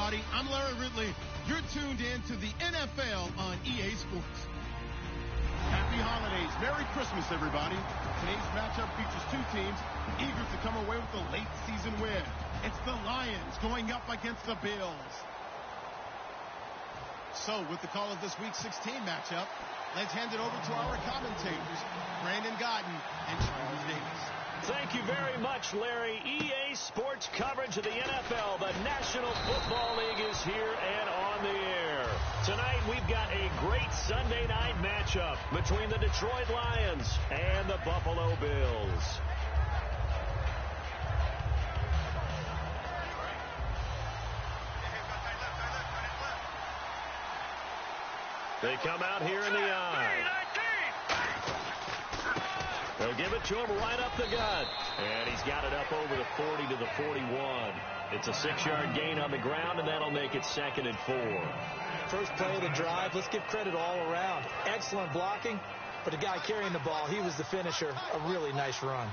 everybody. I'm Larry Ridley. You're tuned in to the NFL on EA Sports. Happy holidays. Merry Christmas, everybody. Today's matchup features two teams eager to come away with a late season win. It's the Lions going up against the Bills. So, with the call of this Week 16 matchup, let's hand it over to our commentators, Brandon Gaudin and Charles Davis. Thank you very much, Larry. EA Sports coverage of the NFL. The National Football League is here and on the air. Tonight, we've got a great Sunday night matchup between the Detroit Lions and the Buffalo Bills. They come out here in the eye. They'll give it to him right up the gut. And he's got it up over the 40 to the 41. It's a 6-yard gain on the ground, and that'll make it 2nd and 4. First play of the drive, let's give credit all around. Excellent blocking, but the guy carrying the ball, he was the finisher. A really nice run.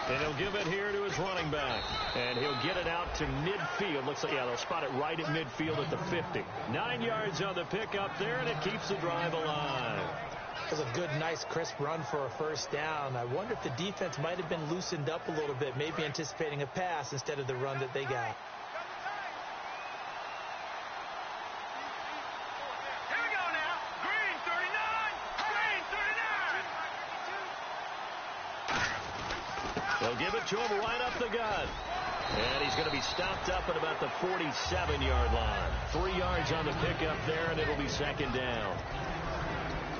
And he'll give it here to his running back. And he'll get it out to midfield. Looks like, yeah, they'll spot it right at midfield at the 50. 9 yards on the pickup there, and it keeps the drive alive. It was a good, nice, crisp run for a first down. I wonder if the defense might have been loosened up a little bit, maybe anticipating a pass instead of the run that they got. They'll give it to him right up the gut. And he's going to be stopped up at about the 47-yard line. 3 yards on the pickup there, and it'll be 2nd down.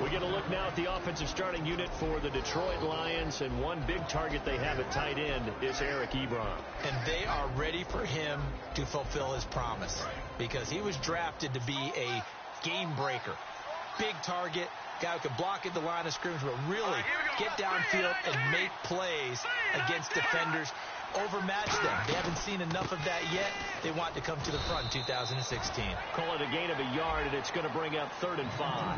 We get a look now at the offensive starting unit for the Detroit Lions, and one big target they have at tight end is Eric Ebron. And they are ready for him to fulfill his promise because he was drafted to be a game breaker. Big target, guy who can block at the line of scrimmage, but really get downfield and make plays against defenders, overmatch them. They haven't seen enough of that yet. They want to come to the front in 2016. Call it a gain of a yard, and it's going to bring up 3rd and 5.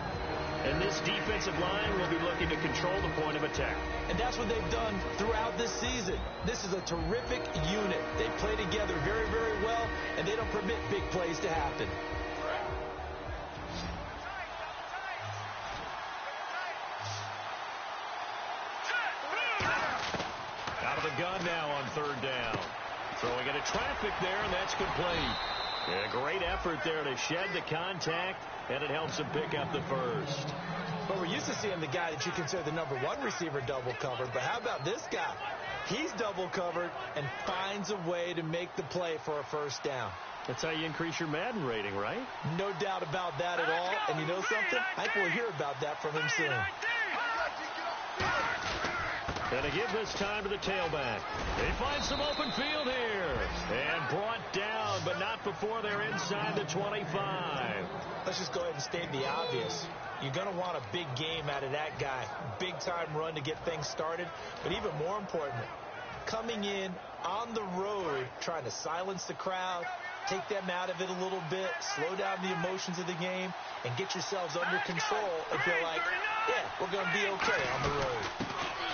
And this defensive line will be looking to control the point of attack. And that's what they've done throughout this season. This is a terrific unit. They play together very, very well, and they don't permit big plays to happen. Out of the gun now on 3rd down. Throwing into traffic there, and that's complete. Yeah, great effort there to shed the contact, and it helps him pick up the first. But we're used to seeing the guy that you consider the number 1 receiver double covered. But how about this guy? He's double covered and finds a way to make the play for a first down. That's how you increase your Madden rating, right? No doubt about that at all. And you know something? I think we'll hear about that from him soon. And to give this time to the tailback. They find some open field here. And brought down, but not before they're inside the 25. Let's just go ahead and state the obvious. You're going to want a big game out of that guy. Big-time run to get things started. But even more important, coming in on the road, trying to silence the crowd, take them out of it a little bit, slow down the emotions of the game, and get yourselves under control and feel like, yeah, we're going to be okay on the road.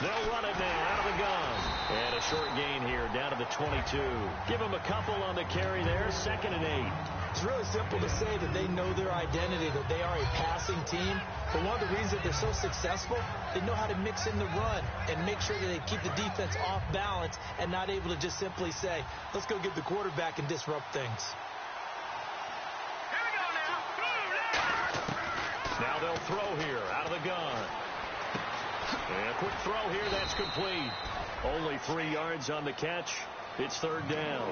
They'll run it now out of the gun. And a short gain here down to the 22. Give them a couple on the carry there. 2nd and 8. It's really simple to say that they know their identity, that they are a passing team. But one of the reasons that they're so successful, they know how to mix in the run and make sure that they keep the defense off balance and not able to just simply say, let's go get the quarterback and disrupt things. Now they'll throw here out of the gun. And a quick throw here, that's complete. Only 3 yards on the catch. It's 3rd down.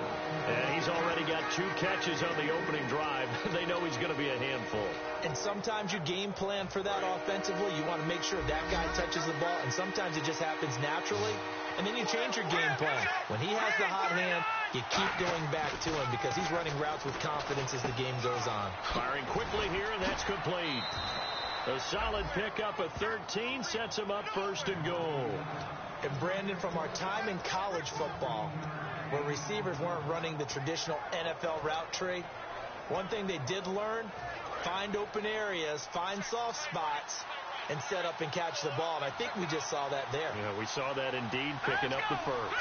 And he's already got 2 catches on the opening drive. They know he's going to be a handful. And sometimes you game plan for that offensively. You want to make sure that guy touches the ball. And sometimes it just happens naturally. And then you change your game plan. When he has the hot hand, you keep going back to him because he's running routes with confidence as the game goes on. Firing quickly here, and that's complete. A solid pickup of 13 sets him up 1st and goal. And Brandon, from our time in college football, where receivers weren't running the traditional NFL route tree, one thing they did learn, find open areas, find soft spots, and set up and catch the ball. And I think we just saw that there. Yeah, we saw that indeed, picking up the first.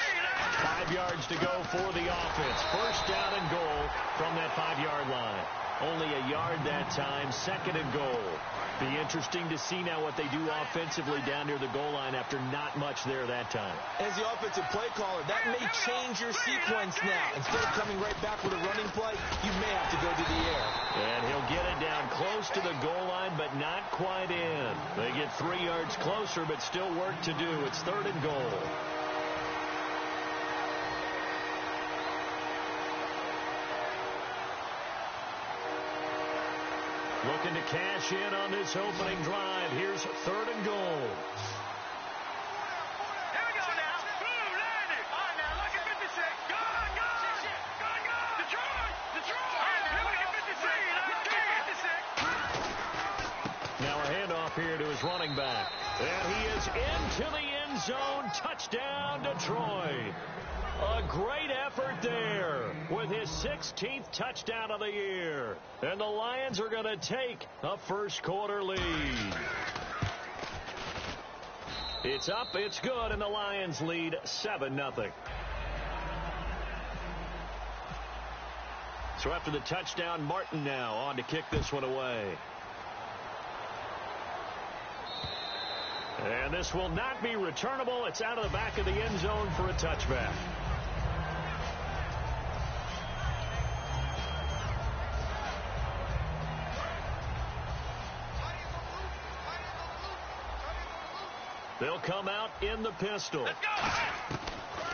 5 yards to go for the offense. First down and goal from that 5-yard line. Only a yard that time, second and goal. Be interesting to see now what they do offensively down near the goal line after not much there that time. As the offensive play caller, that may change your sequence now. Instead of coming right back with a running play, you may have to go to the air. And he'll get it down close to the goal line, but not quite in. They get 3 yards closer, but still work to do. It's third and goal. Looking to cash in on this opening drive. Here's third and goal. Here we go now. Boom, landed. All right, now, look at 56. Gone. Detroit. All right, now, look at 56. Now a handoff here to his running back. And he is into the end zone. Touchdown, Detroit. A great effort there with his 16th touchdown of the year. And the Lions are going to take a first-quarter lead. It's up, it's good, and the Lions lead 7-0. So after the touchdown, Martin now on to kick this one away. And this will not be returnable. It's out of the back of the end zone for a touchback. They'll come out in the pistol.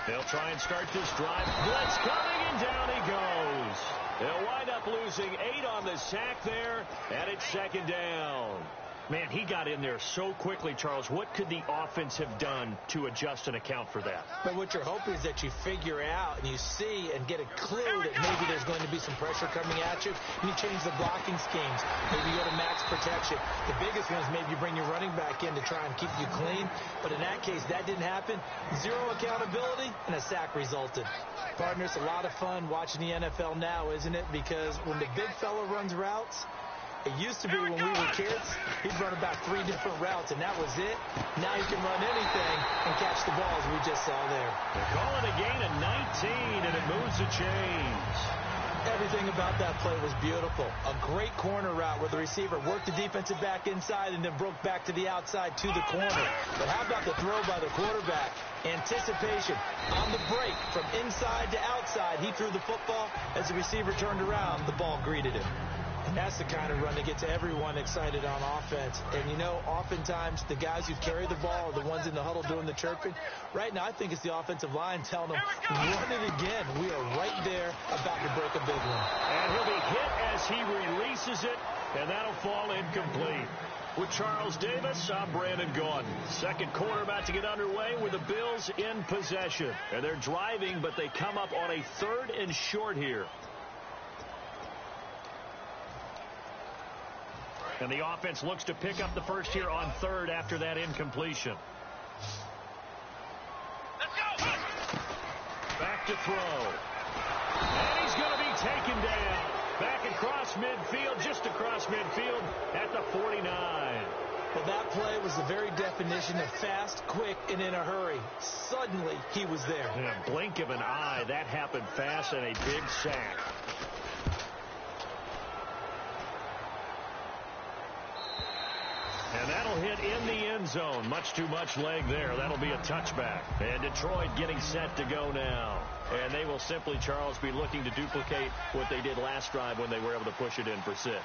They'll try and start this drive. Blitz coming, and down he goes. They'll wind up losing 8 on the sack there, and it's second down. Man, he got in there so quickly, Charles. What could the offense have done to adjust and account for that? But what you're hoping is that you figure out and you see and get a clue that maybe there's going to be some pressure coming at you, and you change the blocking schemes. Maybe you go to max protection. The biggest one is maybe you bring your running back in to try and keep you clean. But in that case, that didn't happen. 0 accountability, and a sack resulted. Partner, it's a lot of fun watching the NFL now, isn't it? Because when the big fella runs routes, it used to be when we were kids, he'd run about 3 different routes, and that was it. Now he can run anything and catch the ball, as we just saw there. They're calling a gain of 19, and it moves the chains. Everything about that play was beautiful. A great corner route where the receiver worked the defensive back inside and then broke back to the outside to the corner. But how about the throw by the quarterback? Anticipation on the break from inside to outside. He threw the football. As the receiver turned around, the ball greeted him. And that's the kind of run that gets everyone excited on offense. And, you know, oftentimes the guys who carry the ball are the ones in the huddle doing the chirping. Right now, I think it's the offensive line telling them, run it again. We are right there about to break a big one. And he'll be hit as he releases it, and that'll fall incomplete. With Charles Davis, I'm Brandon Gaudin. Second quarter about to get underway with the Bills in possession. And they're driving, but they come up on a 3rd and short here. And the offense looks to pick up the first here on 3rd after that incompletion. Back to throw. And he's going to be taken down. Back across midfield, just across midfield at the 49. Well, that play was the very definition of fast, quick, and in a hurry. Suddenly, he was there. In a blink of an eye, that happened fast, and a big sack. And that'll hit in the end zone. Much too much leg there. That'll be a touchback. And Detroit getting set to go now. And they will simply, Charles, be looking to duplicate what they did last drive when they were able to push it in for 6.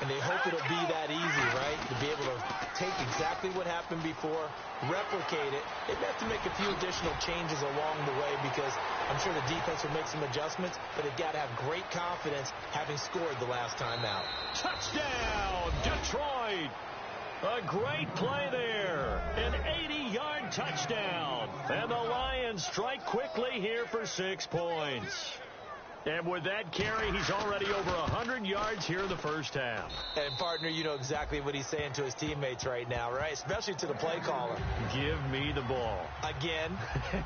And they hope it'll be that easy, right? To be able to take exactly what happened before, replicate it. They have to make a few additional changes along the way because I'm sure the defense will make some adjustments, but they've got to have great confidence having scored the last time out. Touchdown, Detroit! A great play there. An 80-yard touchdown. And the Lions strike quickly here for 6 points. And with that carry, he's already over 100 yards here in the first half. And, partner, you know exactly what he's saying to his teammates right now, right? Especially to the play caller. Give me the ball. Again,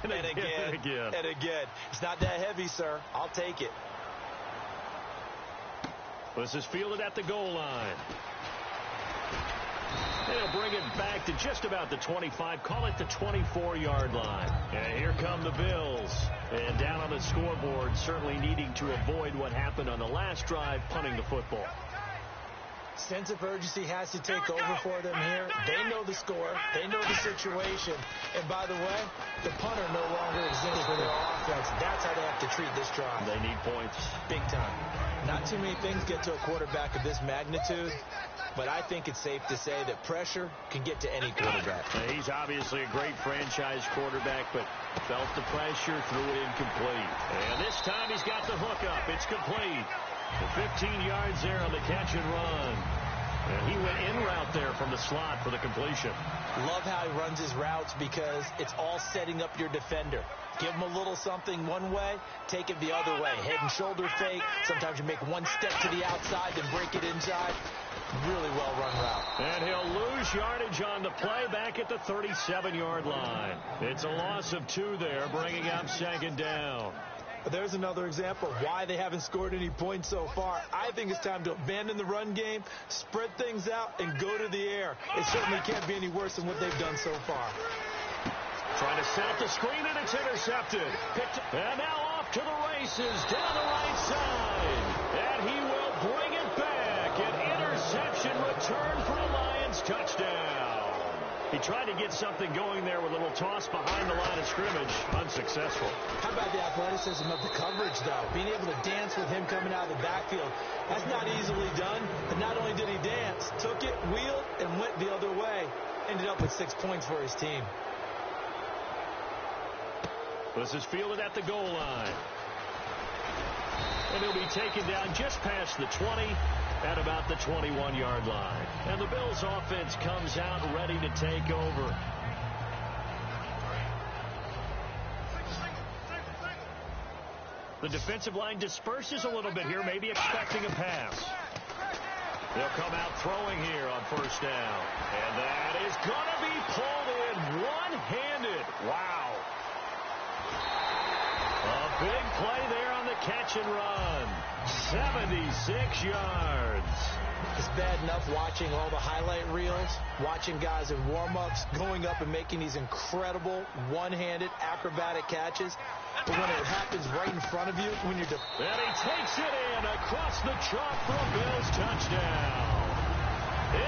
and again, and again. It's not that heavy, sir. I'll take it. This is fielded at the goal line. They'll bring it back to just about the 25. Call it the 24-yard line. And here come the Bills. And down on the scoreboard, certainly needing to avoid what happened on the last drive, punting the football. Sense of urgency has to take over for them here. They know the score. They know the situation. And by the way, the punter no longer exists for their offense. That's how they have to treat this drive. They need points. Big time. Not too many things get to a quarterback of this magnitude, but I think it's safe to say that pressure can get to any quarterback. He's obviously a great franchise quarterback, but felt the pressure, threw it incomplete. And this time he's got the hook up. It's complete. 15 yards there on the catch and run. And he went in route there from the slot for the completion. Love how he runs his routes because it's all setting up your defender. Give him a little something one way, take it the other way. Head and shoulder fake. Sometimes you make one step to the outside, then break it inside. Really well-run route. And he'll lose yardage on the play back at the 37-yard line. It's a loss of 2 there, bringing up second down. But there's another example of why they haven't scored any points so far. I think it's time to abandon the run game, spread things out, and go to the air. It certainly can't be any worse than what they've done so far. Trying to set up the screen, and it's intercepted. And now off to the races down the right side. And he will bring it back. An interception return for a Lions touchdown. He tried to get something going there with a little toss behind the line of scrimmage. Unsuccessful. How about the athleticism of the coverage, though? Being able to dance with him coming out of the backfield. That's not easily done. But not only did he dance, took it, wheeled, and went the other way. Ended up with 6 points for his team. This is fielded at the goal line. And he'll be taken down just past the 20 at about the 21-yard line. And the Bills offense comes out ready to take over. The defensive line disperses a little bit here, maybe expecting a pass. They'll come out throwing here on first down. And that is going to be pulled in one-handed. Wow. A big play there on the catch and run. 76 yards. It's bad enough watching all the highlight reels, watching guys in warm-ups, going up and making these incredible one-handed acrobatic catches. But when it happens right in front of you, when you're... And he takes it in across the chalk for a Bills touchdown.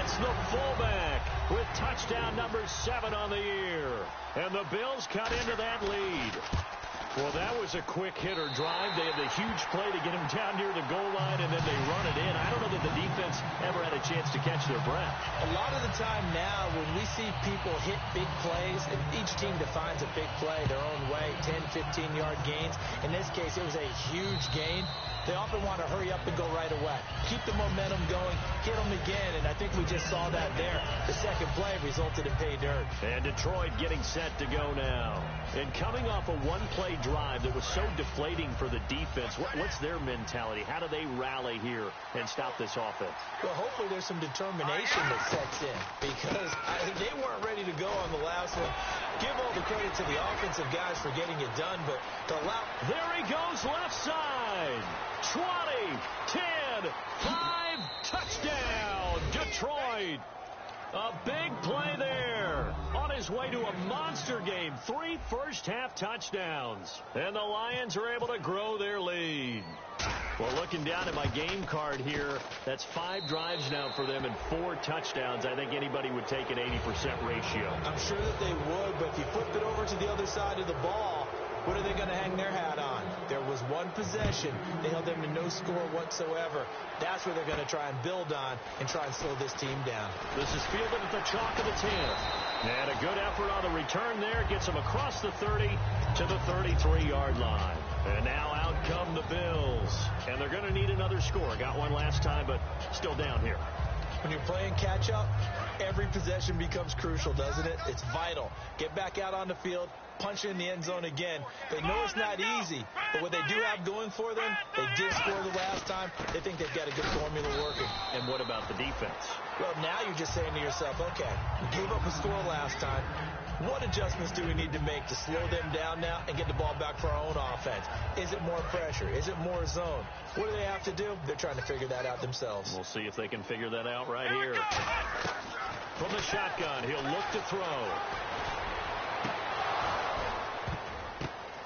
It's the fullback with touchdown number 7 on the year. And the Bills cut into that lead. Well, that was a quick hitter drive. They had the huge play to get him down near the goal line, and then they run it in. I don't know that the defense ever had a chance to catch their breath. A lot of the time now, when we see people hit big plays, and each team defines a big play their own way, 10, 15-yard gains. In this case, it was a huge gain. They often want to hurry up and go right away. Keep the momentum going, hit them again, and I think we just saw that there. The second play resulted in pay dirt. And Detroit getting set to go now. And coming off a one-play drive that was so deflating for the defense, what's their mentality? How do they rally here and stop this offense? Well, hopefully there's some determination that sets in because they weren't ready to go on the last one. Give all the credit to the offensive guys for getting it done, but to allow... There he goes left side. 20, 10, 5, touchdown, Detroit. A big play there. On his way to a monster game. 3 first-half touchdowns. And the Lions are able to grow their lead. Well, looking down at my game card here, that's 5 drives now for them and 4 touchdowns. I think anybody would take an 80% ratio. I'm sure that they would, but if you flip it over to the other side of the ball, what are they going to hang their hat on? There was one possession. They held them to no score whatsoever. That's where they're going to try and build on and try and slow this team down. This is fielded at the chalk of the 10. And a good effort on the return there. Gets them across the 30 to the 33-yard line. And now out come the Bills. And they're going to need another score. Got one last time, but still down here. When you're playing catch-up, every possession becomes crucial, doesn't it? It's vital. Get back out on the field, punch in the end zone again. They know it's not easy, but what they do have going for them, they did score the last time. They think they've got a good formula working. And what about the defense? Well, now you're just saying to yourself, okay, we gave up a score last time. What adjustments do we need to make to slow them down now and get the ball back for our own offense? Is it more pressure? Is it more zone? What do they have to do? They're trying to figure that out themselves. We'll see if they can figure that out right here. From the shotgun, he'll look to throw.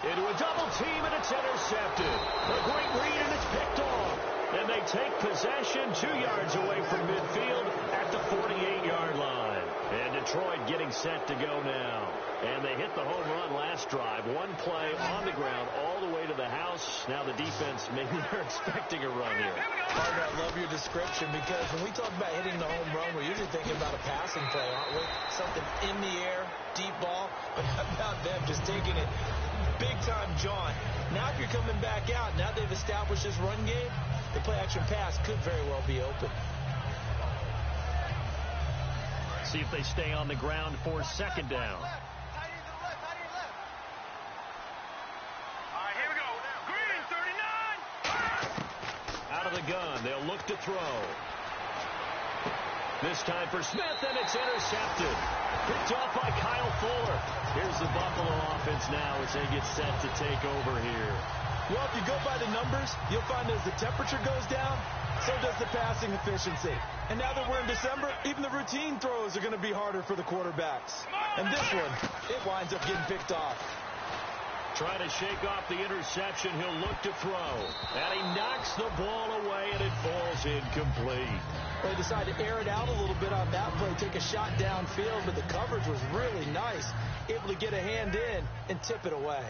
Into a double team, and it's intercepted. A great read, and it's picked off. And they take possession 2 yards away from midfield at the 48-yard line. And Detroit getting set to go now. And they hit the home run last drive. One play on the ground all the way to the house. Now the defense, maybe they're expecting a run here. Partner, I love your description because when we talk about hitting the home run, we're usually thinking about a passing play, aren't we? Something in the air, deep ball. But how about them just taking it big-time jaunt? Now if you're coming back out, now they've established this run game, the play-action pass could very well be open. See if they stay on the ground for second down. Out of the gun, they'll look to throw. This time for Smith, and it's intercepted. Picked off by Kyle Fuller. Here's the Buffalo offense now as they get set to take over here. Well, if you go by the numbers, you'll find as the temperature goes down, so does the passing efficiency. And now that we're in December, even the routine throws are going to be harder for the quarterbacks. And this one, it winds up getting picked off. Trying to shake off the interception, he'll look to throw. And he knocks the ball away, and it falls incomplete. They decided to air it out a little bit on that play, take a shot downfield, but the coverage was really nice. Able to get a hand in and tip it away.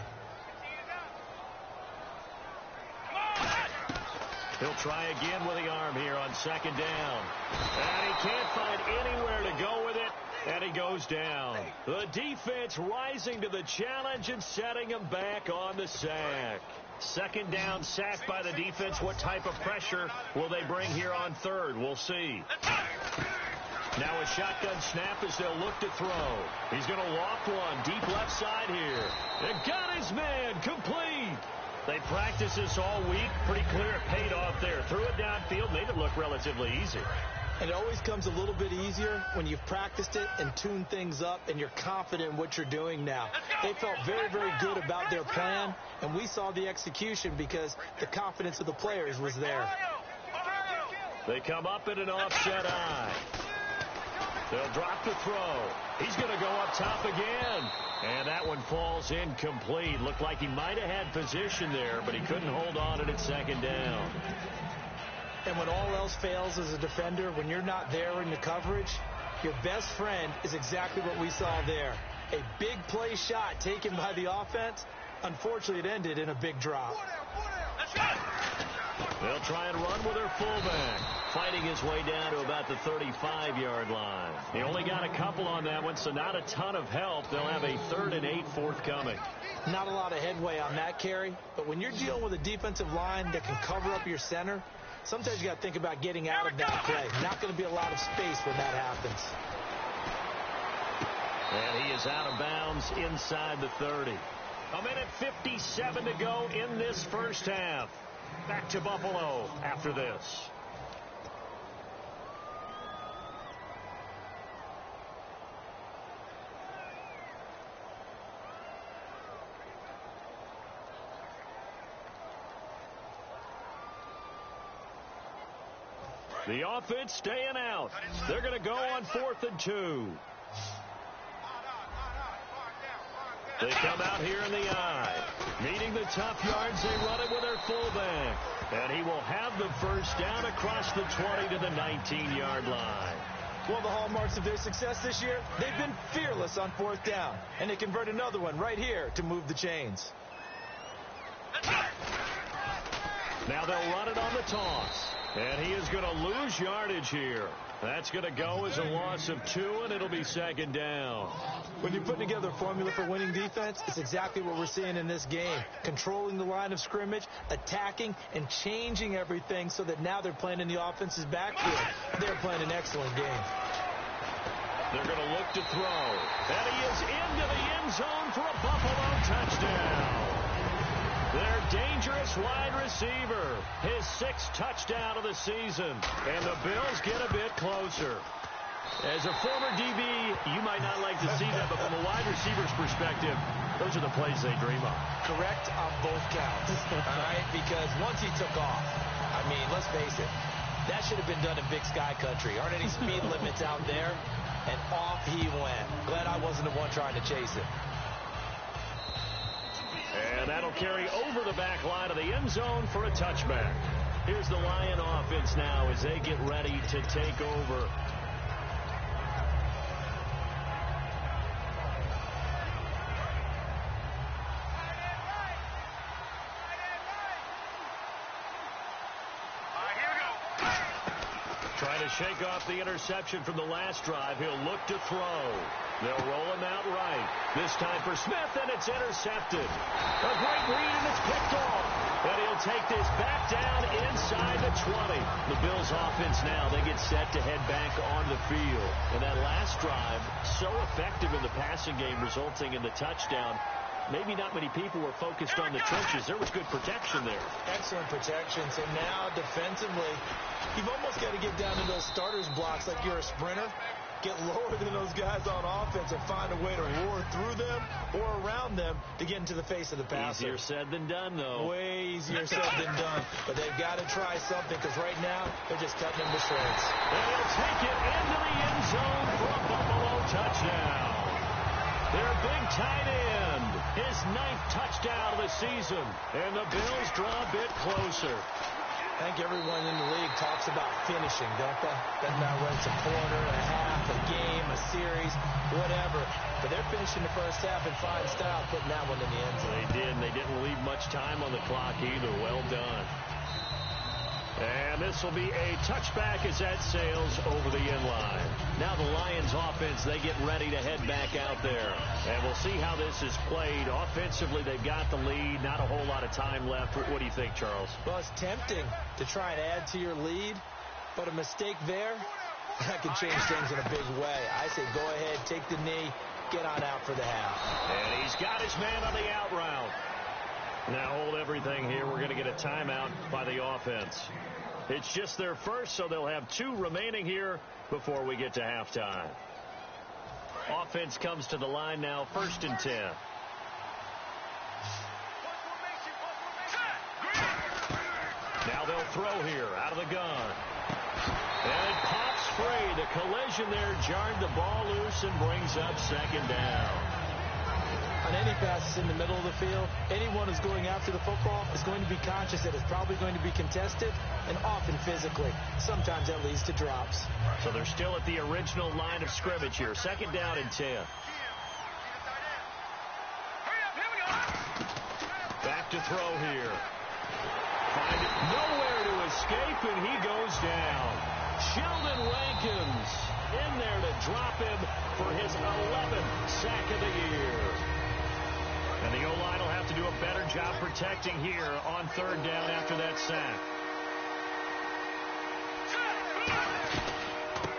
He'll try again with the arm here on second down. And he can't find anywhere to go with it. And he goes down. The defense rising to the challenge and setting him back on the sack. Second down, sack by the defense. What type of pressure will they bring here on third? We'll see. Now a shotgun snap as they'll look to throw. He's going to walk one deep left side here. And got his man complete. They practiced this all week. Pretty clear it paid off there. Threw it downfield, made it look relatively easy. And it always comes a little bit easier when you've practiced it and tuned things up and you're confident in what you're doing now. They felt very, very good about their plan, and we saw the execution because the confidence of the players was there. They come up in an offset eye. They'll drop the throw. He's going to go up top again. And that one falls incomplete. Looked like he might have had position there, but he couldn't hold on at second down. And when all else fails as a defender, when you're not there in the coverage, your best friend is exactly what we saw there. A big play shot taken by the offense. Unfortunately, it ended in a big drop. They'll try and run with their fullback, fighting his way down to about the 35-yard line. He only got a couple on that one, so not a ton of help. They'll have a 3rd and 8 forthcoming. Not a lot of headway on that carry, but when you're dealing with a defensive line that can cover up your center, sometimes you got to think about getting out of that play. Not going to be a lot of space when that happens. And he is out of bounds inside the 30. A minute 57 to go in this first half. Back to Buffalo after this. The offense staying out. They're going to go on 4th and 2. They come out here in the eye. Needing the tough yards, they run it with their fullback. And he will have the first down across the 20 to the 19-yard line. Well, the hallmarks of their success this year, they've been fearless on 4th down. And they convert another one right here to move the chains. Now they'll run it on the toss. And he is going to lose yardage here. That's going to go as a loss of 2, and it'll be second down. When you put together a formula for winning defense, it's exactly what we're seeing in this game. Controlling the line of scrimmage, attacking, and changing everything so that now they're playing in the offense's backfield. They're playing an excellent game. They're going to look to throw. And he is into the end zone for a Buffalo touchdown. Their dangerous wide receiver, his 6th touchdown of the season. And the Bills get a bit closer. As a former DB, you might not like to see that, but from a wide receiver's perspective, those are the plays they dream of. Correct on both counts. All right, because once he took off, I mean, let's face it, that should have been done in Big Sky Country. Aren't any speed limits out there? and off he went. Glad I wasn't the one trying to chase it. And that'll carry over the back line of the end zone for a touchback. Here's the Lion offense now as they get ready to take over. Trying to shake off the interception from the last drive. He'll look to throw. They'll roll him out right. This time for Smith, and it's intercepted. A great read, and it's picked off. And he'll take this back down inside the 20. The Bills offense now, they get set to head back on the field. And that last drive, so effective in the passing game, resulting in the touchdown. Maybe not many people were focused on the trenches. There was good protection there. Excellent protection. So now defensively, you've almost got to get down to those starters blocks like you're a sprinter. Get lower than those guys on offense and find a way to roar through them or around them to get into the face of the passer. Easier said than done, though. Way easier said than done. But they've got to try something because right now they're just cutting them to shreds. And he'll take it into the end zone for a Buffalo touchdown. Their big tight end, his 9th touchdown of the season. And the Bills draw a bit closer. I think everyone in the league talks about finishing, don't they? Doesn't matter whether it's a quarter, a half, a game, a series, whatever. But they're finishing the first half in fine style, putting that one in the end zone. They did, and they didn't leave much time on the clock either. Well done. And this will be a touchback as that sails over the end line. Now the Lions offense, they get ready to head back out there. And we'll see how this is played. Offensively, they've got the lead. Not a whole lot of time left. What do you think, Charles? Well, it's tempting to try and add to your lead, but a mistake there, that can change things in a big way. I say go ahead, take the knee, get on out for the half. And he's got his man on the out route. Now hold everything here. We're going to get a timeout by the offense. It's just their first, so they'll have 2 remaining here before we get to halftime. Offense comes to the line now, 1st and 10. Now they'll throw here out of the gun. And it pops free. The collision there jarred the ball loose and brings up 2nd down. On any passes in the middle of the field, anyone who's going after the football is going to be conscious that it's probably going to be contested and often physically. Sometimes that leads to drops. So they're still at the original line of scrimmage here. 2nd down and 10. Back to throw here. Find it nowhere to escape, and he goes down. Sheldon Rankins in there to drop him for his 11th sack of the year. And the O-line will have to do a better job protecting here on 3rd down after that sack.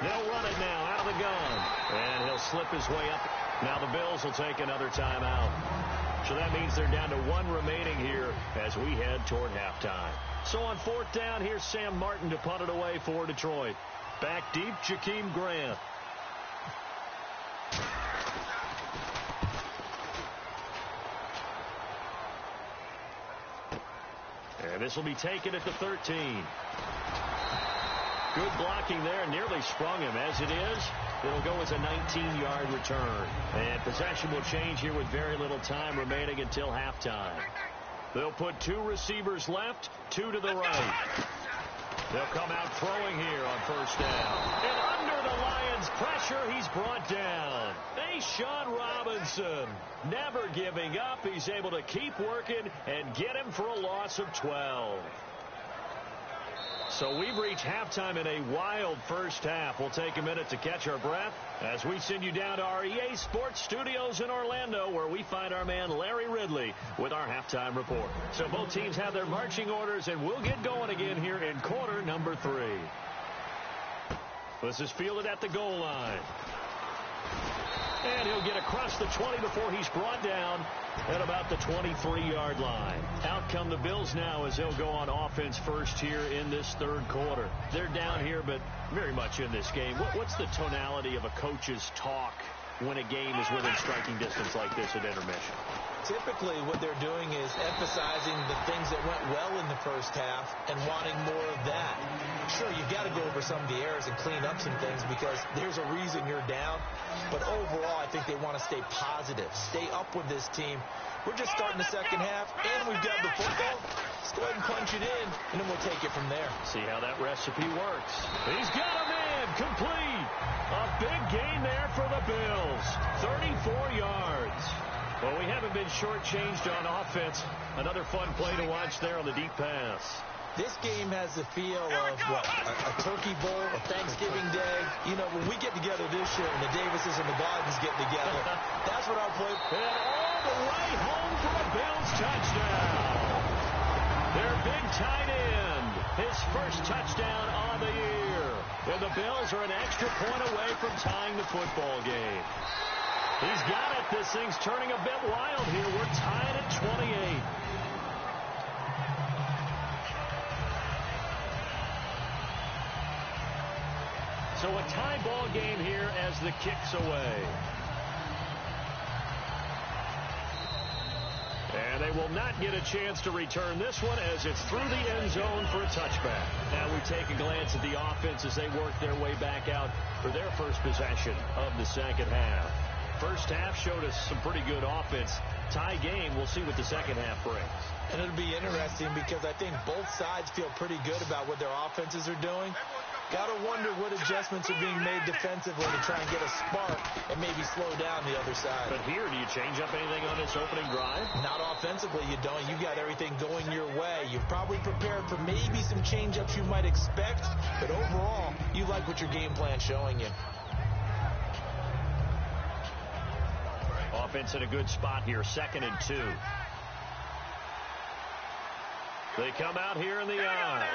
They'll run it now out of the gun. And he'll slip his way up. Now the Bills will take another timeout. So that means they're down to 1 remaining here as we head toward halftime. So on 4th down, here's Sam Martin to punt it away for Detroit. Back deep, Jakeem Grant. And this will be taken at the 13. Good blocking there, nearly sprung him. As it is, it'll go as a 19-yard return. And possession will change here with very little time remaining until halftime. They'll put 2 receivers left, 2 to the right. They'll come out throwing here on 1st down. And under the Lions' pressure, he's brought down. A'Shawn Robinson, never giving up. He's able to keep working and get him for a loss of 12. So we've reached halftime in a wild first half. We'll take a minute to catch our breath as we send you down to our EA Sports Studios in Orlando, where we find our man Larry Ridley with our halftime report. So both teams have their marching orders, and we'll get going again here in quarter number 3. This is fielded at the goal line. And he'll get across the 20 before he's brought down at about the 23-yard line. Out come the Bills now as they'll go on offense first here in this 3rd quarter. They're down here, but very much in this game. What's the tonality of a coach's talk when a game is within striking distance like this at intermission? Typically what they're doing is emphasizing the things that went well in the first half and wanting more of that. Sure, you've got to go over some of the errors and clean up some things because there's a reason you're down. But overall, I think they want to stay positive, stay up with this team. We're just starting the second half, and we've got the football. Let's go ahead and punch it in, and then we'll take it from there. See how that recipe works. He's got a man complete. A big gain there for the Bills. 34 yards. Well, we haven't been shortchanged on offense. Another fun play to watch there on the deep pass. This game has the feel of, what, a turkey bowl, a Thanksgiving day. You know, when we get together this year and the Davises and the Bodens get together, that's what our play. And all the way home for a Bills touchdown. Their big tight end, his first touchdown on the year. And the Bills are an extra point away from tying the football game. He's got it. This thing's turning a bit wild here. We're tied at 28. So a tie ball game here as the kick's away. And they will not get a chance to return this one as it's through the end zone for a touchback. Now we take a glance at the offense as they work their way back out for their first possession of the second half. First half showed us some pretty good offense. Tie game, we'll see what the second half brings. And it'll be interesting because I think both sides feel pretty good about what their offenses are doing. Got to wonder what adjustments are being made defensively to try and get a spark and maybe slow down the other side. But here, do you change up anything on this opening drive? Not offensively, you don't. You've got everything going your way. You've probably prepared for maybe some change-ups you might expect, but overall, you like what your game plan's showing you. Offense in a good spot here, 2nd and 2. They come out here in the eye.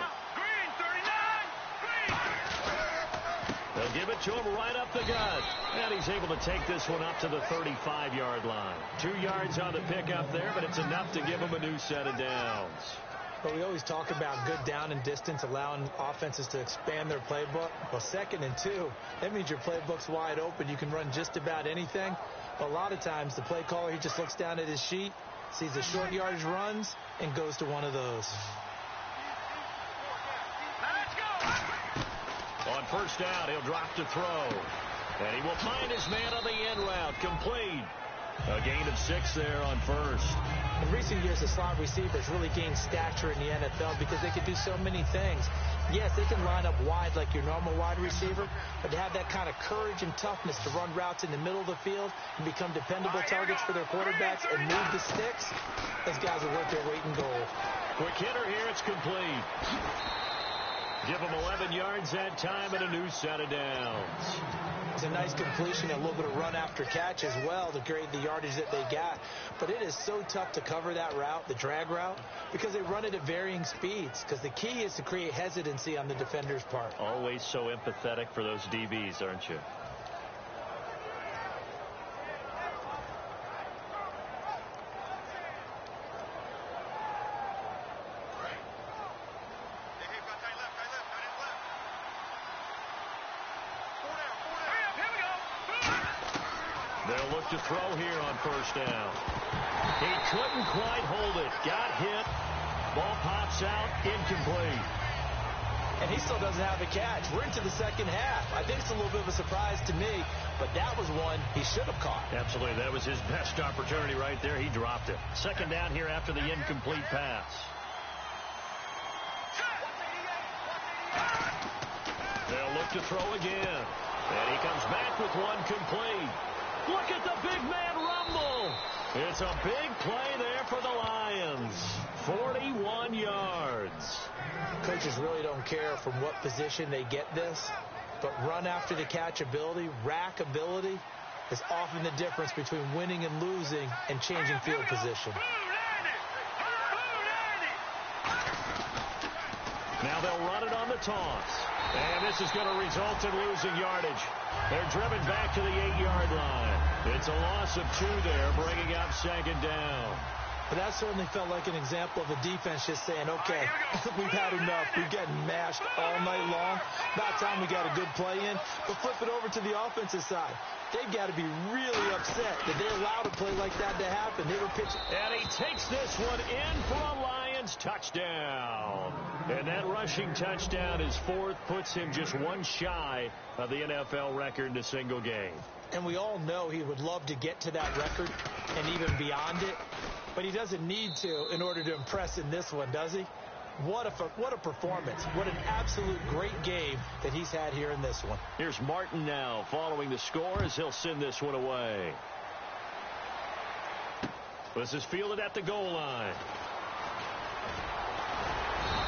They'll give it to him right up the gut. And he's able to take this one up to the 35-yard line. 2 yards on the pickup there, but it's enough to give him a new set of downs. But we always talk about good down and distance, allowing offenses to expand their playbook. Well, 2nd and 2, that means your playbook's wide open. You can run just about anything. A lot of times, the play caller, he just looks down at his sheet, sees the short yardage runs, and goes to one of those. On first down, he'll drop to throw. And he will find his man on the end route. Complete. A gain of 6 there on first. In recent years, the slot receivers really gained stature in the NFL because they can do so many things. Yes, they can line up wide like your normal wide receiver, but to have that kind of courage and toughness to run routes in the middle of the field and become dependable targets for their quarterbacks and move the sticks, those guys are worth their weight in gold. Quick hitter here, it's complete. Give them 11 yards that time and a new set of downs. It's a nice completion, a little bit of run after catch as well to create the yardage that they got. But it is so tough to cover that route, the drag route, because they run it at varying speeds. Because the key is to create hesitancy on the defender's part. Always so empathetic for those DBs, aren't you? They'll look to throw here on first down. He couldn't quite hold it. Got hit. Ball pops out. Incomplete. And he still doesn't have a catch. We're into the second half. I think it's a little bit of a surprise to me, but that was one he should have caught. Absolutely. That was his best opportunity right there. He dropped it. Second down here after the incomplete pass. They'll look to throw again. And he comes back with one complete. Look at the big man rumble. It's a big play there for the Lions. 41 yards. Coaches really don't care from what position they get this, but run after the catch ability, rack ability, is often the difference between winning and losing and changing field position. Now they'll run it on the toss. And this is going to result in losing yardage. They're driven back to the 8-yard line. It's a loss of 2 there, bringing up second down. But that certainly felt like an example of a defense just saying, okay, we've had enough. We've gotten mashed all night long. About time we got a good play in. But flip it over to the offensive side. They've got to be really upset that they allowed a play like that to happen. They were pitching. And he takes this one in for a Lions touchdown. And that rushing touchdown, his fourth, puts him just one shy of the NFL record in a single game. And we all know he would love to get to that record and even beyond it. But he doesn't need to in order to impress in this one, does he? What a performance. What an absolute great game that he's had here in this one. Here's Martin now following the score as he'll send this one away. This is fielded at the goal line.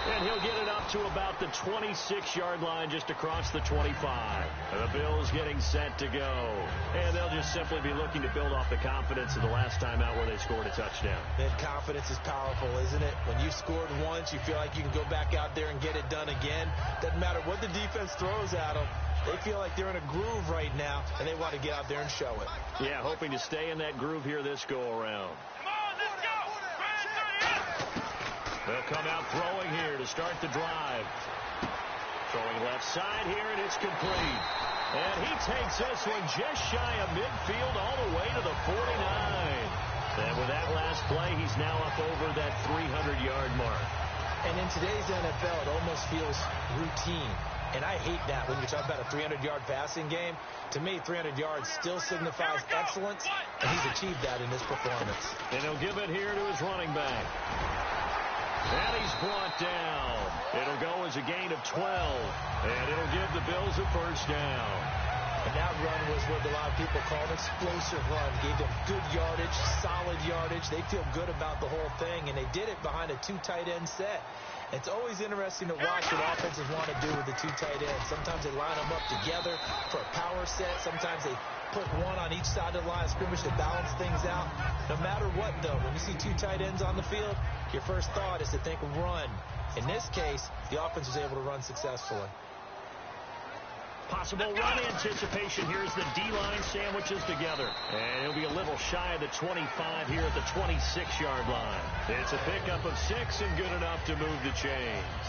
And he'll get it up to about the 26-yard line, just across the 25. And the Bills getting set to go. And they'll just simply be looking to build off the confidence of the last time out where they scored a touchdown. That confidence is powerful, isn't it? When you scored once, you feel like you can go back out there and get it done again. Doesn't matter what the defense throws at them. They feel like they're in a groove right now, and they want to get out there and show it. Yeah, hoping to stay in that groove here this go-around. They'll come out throwing here to start the drive. Throwing left side here, and it's complete. And he takes this one just shy of midfield all the way to the 49. And with that last play, he's now up over that 300-yard mark. And in today's NFL, it almost feels routine. And I hate that when you talk about a 300-yard passing game. To me, 300 yards still signifies excellence, and he's achieved that in this performance. And he'll give it here to his running back. And he's brought down. It'll go as a gain of 12. And it'll give the Bills a first down. And that run was what a lot of people call an explosive run. Gave them good yardage, solid yardage. They feel good about the whole thing, and they did it behind a two tight end set. It's always interesting to watch what offenses want to do with the two tight ends. Sometimes they line them up together for a power set. Sometimes they put one on each side of the line of scrimmage to balance things out. No matter what, though, when you see two tight ends on the field, your first thought is to think run. In this case, the offense was able to run successfully. Possible run anticipation here as the D-line sandwiches together. And he'll be a little shy of the 25 here at the 26-yard line. It's a pickup of 6 and good enough to move the chains.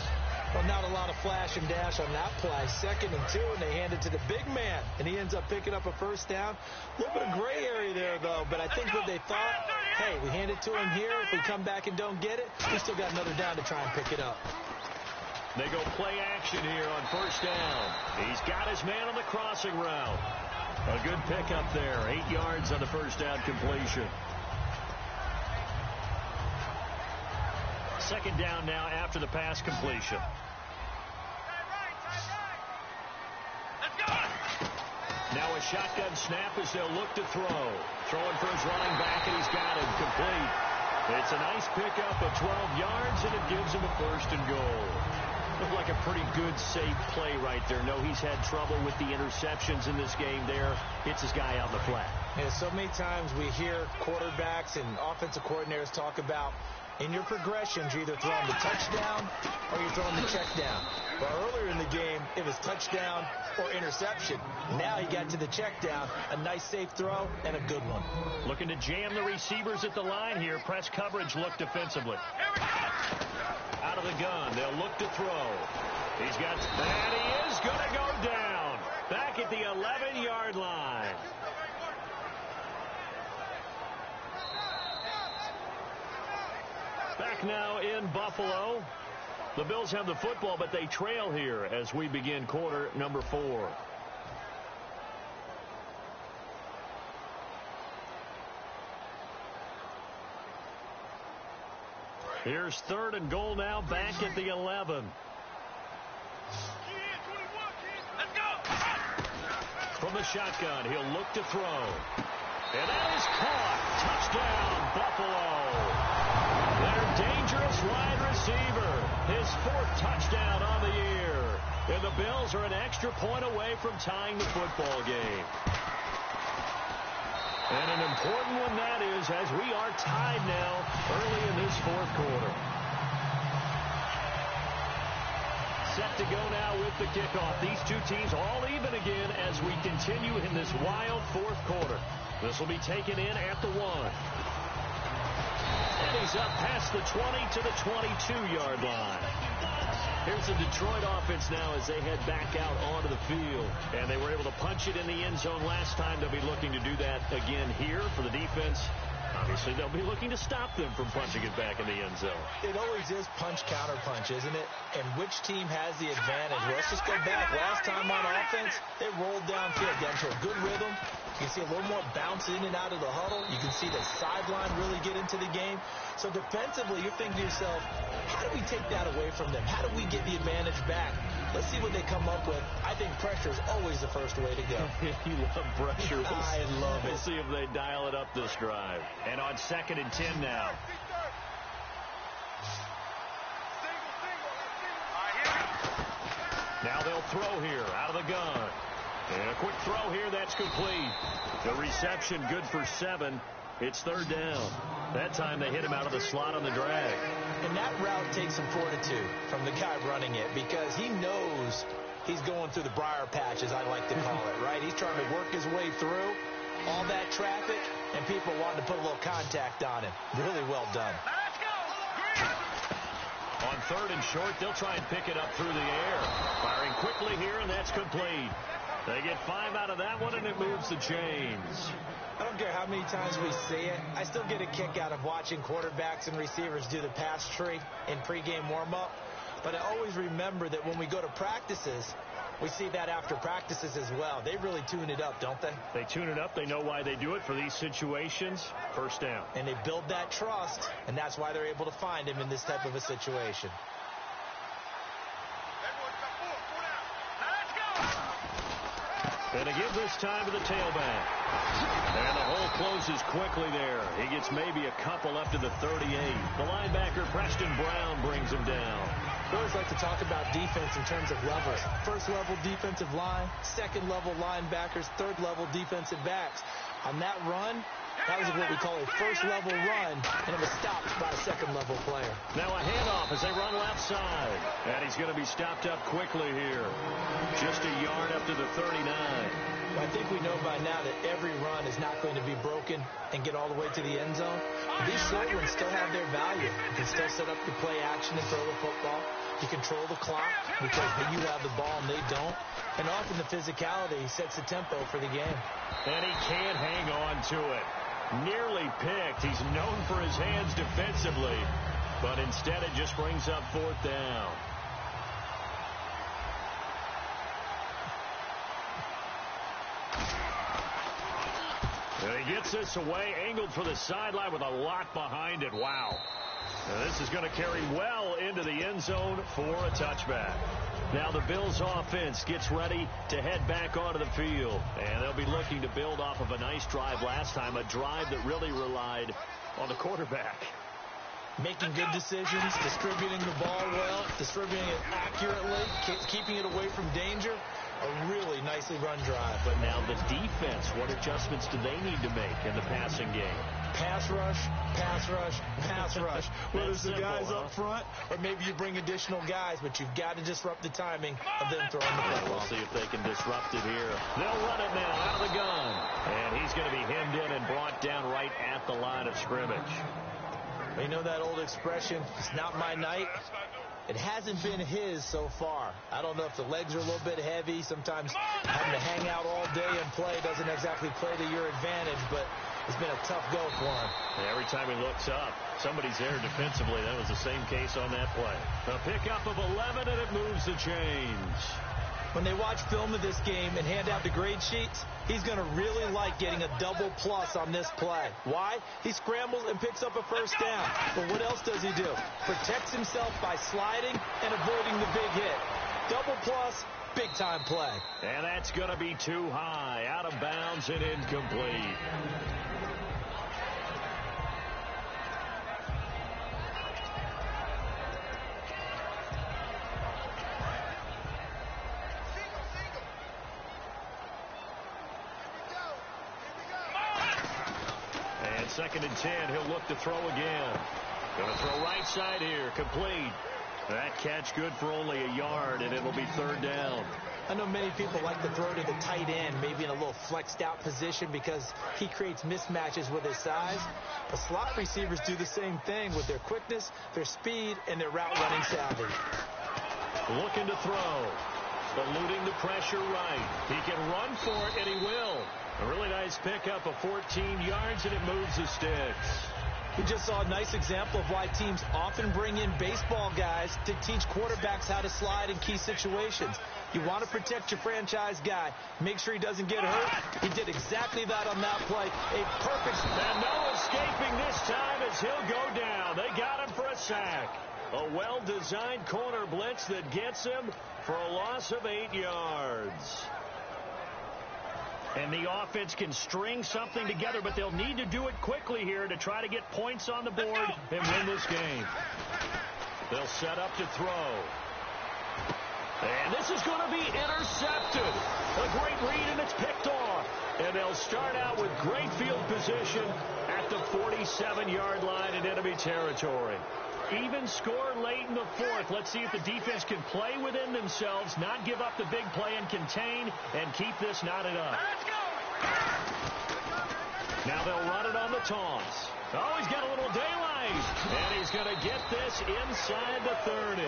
Well, not a lot of flash and dash on that play. 2nd and 2, and they hand it to the big man. And he ends up picking up a first down. A little bit of gray area there, though. But I think what they thought, hey, we hand it to him here. If we come back and don't get it, we still got another down to try and pick it up. They go play action here on first down. He's got his man on the crossing route. A good pickup there. 8 yards on the first down completion. 2nd down now after the pass completion. Now a shotgun snap as they'll look to throw. Throwing for his running back, and he's got him complete. It's a nice pickup of 12 yards, and it gives him a 1st and goal. Looked like a pretty good, safe play right there. No, he's had trouble with the interceptions in this game there. Hits his guy out in the flat. Yeah, so many times we hear quarterbacks and offensive coordinators talk about in your progressions, you're either throwing the touchdown or you're throwing the check down. But earlier in the game, it was touchdown or interception. Now he got to the check down. A nice safe throw and a good one. Looking to jam the receivers at the line here. Press coverage look defensively. Out of the gun. They'll look to throw. He's got, and he is going to go down. Back at the 11-yard line. Back now in Buffalo. The Bills have the football, but they trail here as we begin quarter number 4. Here's 3rd and goal now, back at the 11. From the shotgun, he'll look to throw. And that is caught. Touchdown, Buffalo. Their dangerous wide receiver. His 4th touchdown on the year. And the Bills are an extra point away from tying the football game. And an important one that is, as we are tied now early in this 4th quarter. Set to go now with the kickoff. These two teams all even again as we continue in this wild 4th quarter. This will be taken in at the 1. And he's up past the 20 to the 22-yard line. Here's the Detroit offense now as they head back out onto the field. And they were able to punch it in the end zone last time. They'll be looking to do that again here for the defense. Obviously, they'll be looking to stop them from punching it back in the end zone. It always is punch-counter-punch, isn't it? And which team has the advantage? Well, let's just go back. Last time on offense, they rolled downfield, got into a good rhythm. You can see a little more bounce in and out of the huddle. You can see the sideline really get into the game. So defensively, you're thinking to yourself, how do we take that away from them? How do we get the advantage back? Let's see what they come up with. I think pressure is always the first way to go. You love pressure. I love it. We'll see if they dial it up this drive. And on 2nd and 10 now. Now they'll throw here out of the gun. And a quick throw here, that's complete. The reception good for 7. It's 3rd down. That time they hit him out of the slot on the drag. And that route takes some fortitude from the guy running it because he knows he's going through the briar patch, as I like to call it, right? He's trying to work his way through all that traffic, and people wanting to put a little contact on him. Really well done. On 3rd and short, they'll try and pick it up through the air. Firing quickly here, and that's complete. They get 5 out of that one, and it moves the chains. I don't care how many times we see it. I still get a kick out of watching quarterbacks and receivers do the pass tree in pregame warm-up. But I always remember that when we go to practices, we see that after practices as well. They really tune it up, don't they? They tune it up. They know why they do it for these situations. 1st down. And they build that trust, and that's why they're able to find him in this type of a situation. And to give this time to the tailback. And the hole closes quickly there. He gets maybe a couple up to the 38. The linebacker, Preston Brown, brings him down. We always like to talk about defense in terms of levels. 1st level defensive line, 2nd level linebackers, 3rd level defensive backs. On that run, that was what we call a 1st level run, and it was stopped by a 2nd level player. Now a handoff as they run left side. And he's going to be stopped up quickly here. Just a yard up to the 39. Well, I think we know by now that every run is not going to be broken and get all the way to the end zone. These short ones still have their value. You can still set up the play action and throw the football. You control the clock because you have the ball and they don't. And often the physicality sets the tempo for the game. And he can't hang on to it. Nearly picked. He's known for his hands defensively. But instead it just brings up 4th down. And he gets this away, angled for the sideline with a lot behind it. Wow. Now this is going to carry well into the end zone for a touchback. Now the Bills offense gets ready to head back onto the field. And they'll be looking to build off of a nice drive last time, a drive that really relied on the quarterback. Making good decisions, distributing the ball well, distributing it accurately, keeping it away from danger. A really nicely run drive. But now the defense, what adjustments do they need to make in the passing game? Pass rush, pass rush, pass rush. Whether it's the guys up front or maybe you bring additional guys, but you've got to disrupt the timing of them throwing the football. We'll see if they can disrupt it here. They'll run it now out of the gun. And he's going to be hemmed in and brought down right at the line of scrimmage. You know that old expression, it's not my night? It hasn't been his so far. I don't know if the legs are a little bit heavy. Sometimes having to hang out all day and play doesn't exactly play to your advantage, but it's been a tough go for him. Every time he looks up, somebody's there defensively. That was the same case on that play. A pickup of 11, and it moves the chains. When they watch film of this game and hand out the grade sheets, he's going to really like getting a double plus on this play. Why? He scrambles and picks up a 1st down. But what else does he do? Protects himself by sliding and avoiding the big hit. Double plus, big time play. And that's going to be too high, out of bounds and incomplete. And 2nd and 10, he'll look to throw again. Going to throw right side here, complete. That catch good for only a yard, and it'll be 3rd down. I know many people like to throw to the tight end, maybe in a little flexed out position because he creates mismatches with his size. The slot receivers do the same thing with their quickness, their speed, and their route running savvy. Looking to throw. Eluding the pressure right. He can run for it, and he will. A really nice pickup of 14 yards, and it moves the sticks. We just saw a nice example of why teams often bring in baseball guys to teach quarterbacks how to slide in key situations. You want to protect your franchise guy. Make sure he doesn't get hurt. He did exactly that on that play. A perfect... And no escaping this time as he'll go down. They got him for a sack. A well-designed corner blitz that gets him for a loss of 8 yards. And the offense can string something together, but they'll need to do it quickly here to try to get points on the board and win this game. They'll set up to throw. And this is going to be intercepted. A great read, and it's picked off. And they'll start out with great field position at the 47-yard line in enemy territory. Even score late in the fourth. Let's see if the defense can play within themselves, not give up the big play and contain, and keep this knotted up. Now they'll run it on the toss. Oh, he's got a little daylight. And he's going to get this inside the 30.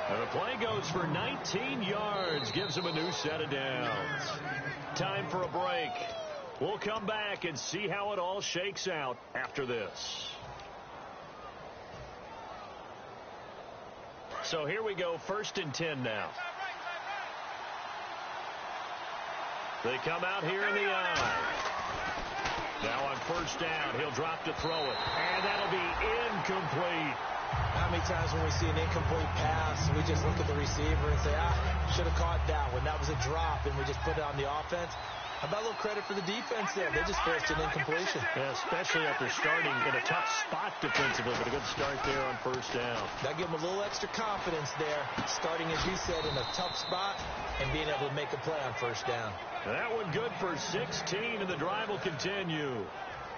And the play goes for 19 yards. Gives him a new set of downs. Time for a break. We'll come back and see how it all shakes out after this. So here we go, 1st and 10 now. They come out here in the eye. Now on 1st down, he'll drop to throw it. And that'll be incomplete. How many times when we see an incomplete pass, we just look at the receiver and say, should have caught that one. That was a drop, and we just put it on the offense. How about a little credit for the defense there? They just forced an incompletion. Yeah, especially after starting in a tough spot defensively, but a good start there on 1st down. That gave them a little extra confidence there, starting, as you said, in a tough spot and being able to make a play on 1st down. That one good for 16, and the drive will continue.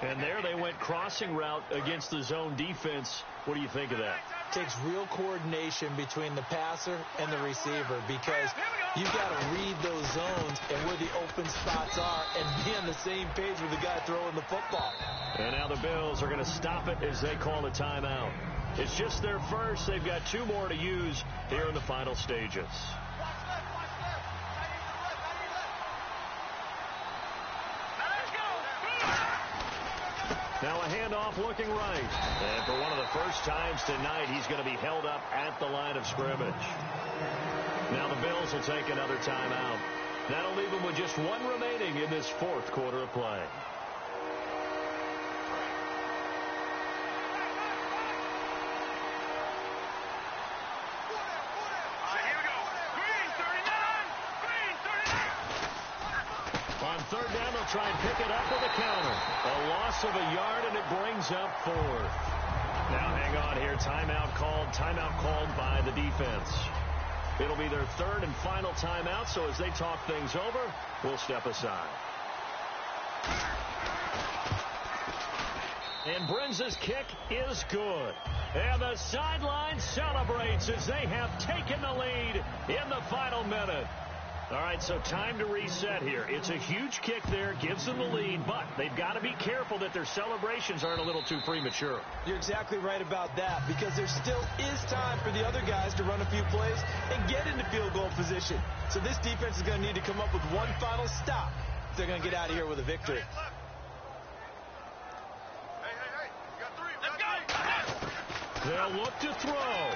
And there they went crossing route against the zone defense. What do you think of that? Takes real coordination between the passer and the receiver because you've got to read those zones and where the open spots are and be on the same page with the guy throwing the football. And now the Bills are going to stop it as they call a timeout. It's just their first. They've got 2 more to use here in the final stages. Now a handoff looking right. And for one of the first times tonight, he's going to be held up at the line of scrimmage. Now the Bills will take another timeout. That'll leave them with just 1 remaining in this 4th quarter of play. On 3rd down, they'll try and pick it up with a counter. A loss of a yard, and it brings up 4th. Now hang on here. Timeout called by the defense. It'll be their 3rd and final timeout, so as they talk things over, we'll step aside. And Brenza's kick is good. And the sideline celebrates as they have taken the lead in the final minute. All right, so time to reset here. It's a huge kick there, gives them the lead, but they've got to be careful that their celebrations aren't a little too premature. You're exactly right about that because there still is time for the other guys to run a few plays and get into field goal position. So this defense is going to need to come up with one final stop if they're going to get out of here with a victory. They'll look to throw.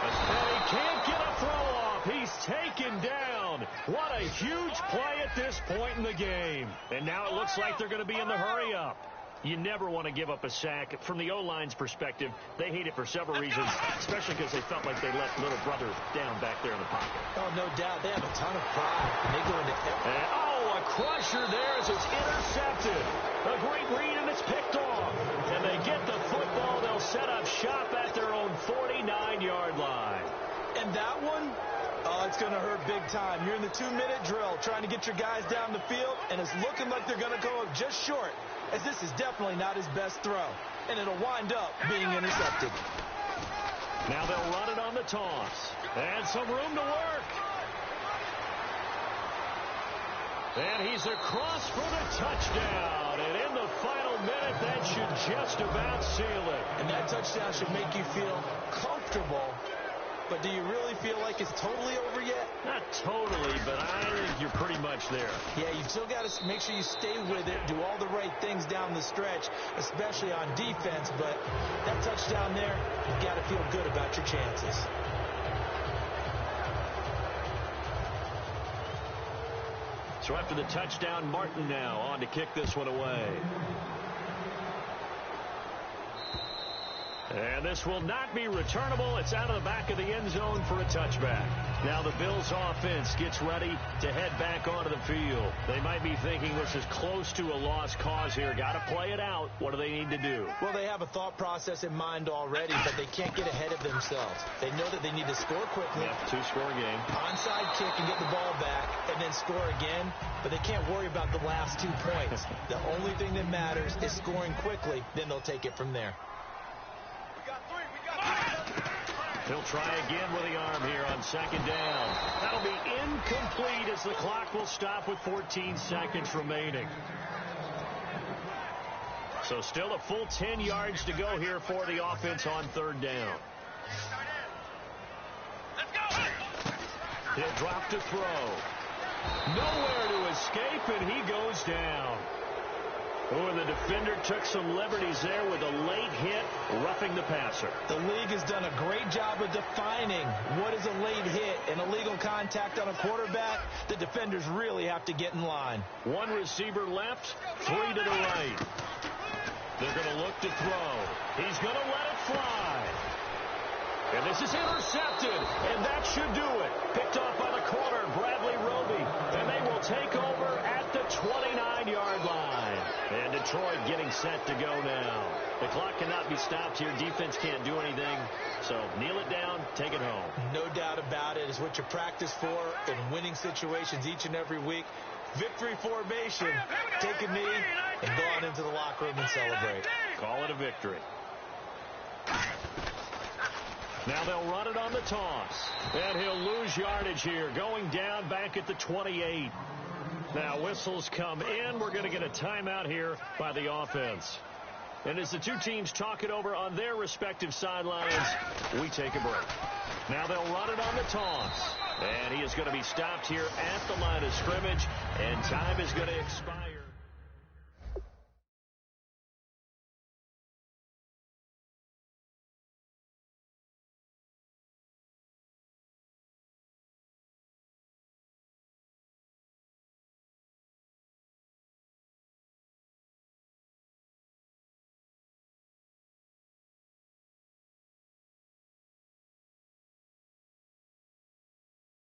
And he can't get a throw off. He's taken down. What a huge play at this point in the game. And now it looks like they're going to be in the hurry-up. You never want to give up a sack. From the O-line's perspective, they hate it for several reasons, especially because they felt like they let little brother down back there in the pocket. Oh, no doubt. They have a ton of pride. And they go into a crusher there as it's intercepted. A great read, and it's picked off. And they get the football. They'll set up shop at their own 49-yard line. And that one, it's going to hurt big time. You're in the 2-minute drill trying to get your guys down the field, and it's looking like they're going to go up just short, as this is definitely not his best throw. And it'll wind up being intercepted. Now they'll run it on the toss. And some room to work. And he's across for the touchdown. And in the final minute, that should just about seal it. And that touchdown should make you feel comfortable. But do you really feel like it's totally over yet? Not totally, but I think you're pretty much there. Yeah, you still got to make sure you stay with it, do all the right things down the stretch, especially on defense. But that touchdown there, you've got to feel good about your chances. So after the touchdown, Martin now on to kick this one away. And this will not be returnable. It's out of the back of the end zone for a touchback. Now the Bills offense gets ready to head back onto the field. They might be thinking this is close to a lost cause here. Got to play it out. What do they need to do? Well, they have a thought process in mind already, but they can't get ahead of themselves. They know that they need to score quickly. Yep, two-score game. Onside kick and get the ball back and then score again, but they can't worry about the last 2 points. The only thing that matters is scoring quickly. Then they'll take it from there. He'll try again with the arm here on second down. That'll be incomplete as the clock will stop with 14 seconds remaining. So still a full 10 yards to go here for the offense on third down. He'll drop to throw. Nowhere to escape, and he goes down. Oh, and the defender took some liberties there with a late hit, roughing the passer. The league has done a great job of defining what is a late hit and illegal contact on a quarterback. The defenders really have to get in line. One receiver left, three to the right. They're going to look to throw. He's going to let it fly. And this is intercepted, and that should do it. Picked off by the corner, Bradley Roby. And they will take over at the 29-yard line. And Detroit getting set to go now. The clock cannot be stopped here. Defense can't do anything. So kneel it down, take it home. No doubt about it. It's what you practice for in winning situations each and every week. Victory formation. Take a knee and go on into the locker room and celebrate. Call it a victory. Now they'll run it on the toss. And he'll lose yardage here. Going down back at the 28. Now whistles come in. We're going to get a timeout here by the offense. And as the two teams talk it over on their respective sidelines, we take a break. Now they'll run it on the toss. And he is going to be stopped here at the line of scrimmage. And time is going to expire.